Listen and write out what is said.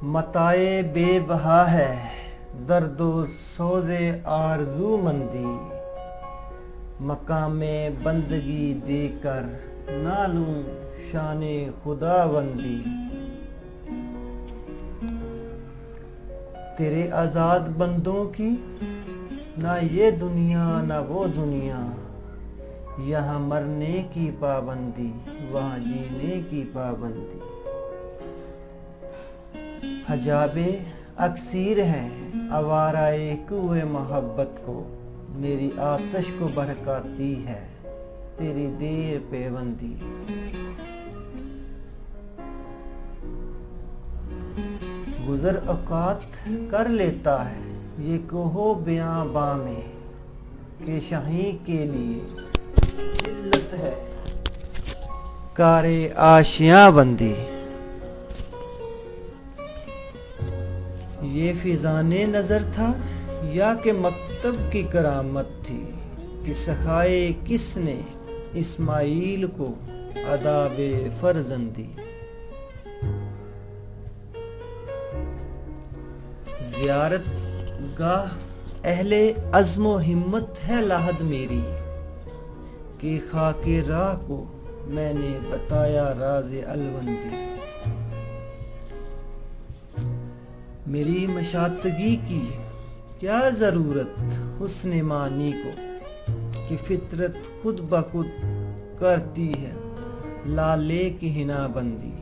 متائے بے بہا ہے درد و سوز آرزو مندی، مقام بندگی دے کر نہ لوں شان خداوندی۔ تیرے آزاد بندوں کی نہ یہ دنیا نہ وہ دنیا، یہاں مرنے کی پابندی وہاں جینے کی پابندی۔ حجاب اکسیر ہیں آوارہ کوہ محبت کو، میری آتش کو بھڑکاتی ہے تیری دیر پیوندی۔ گزر اوقات کر لیتا ہے یہ کوہ بیاں باں میں، کہ شاہیں کے لیے ذلت ہے کار آشیاں بندی۔ یہ فیضان نظر تھا یا کہ مکتب کی کرامت تھی، کہ سکھائے کس نے اسماعیل کو آداب فرزندی۔ زیارت گاہ اہل عزم و ہمت ہے لحد میری، کہ خاک راہ کو میں نے بتایا راز الوندی۔ میری مشاطگی کی کیا ضرورت حسن معنی کو، کہ فطرت خود بخود کرتی ہے لالے کی حنا بندی۔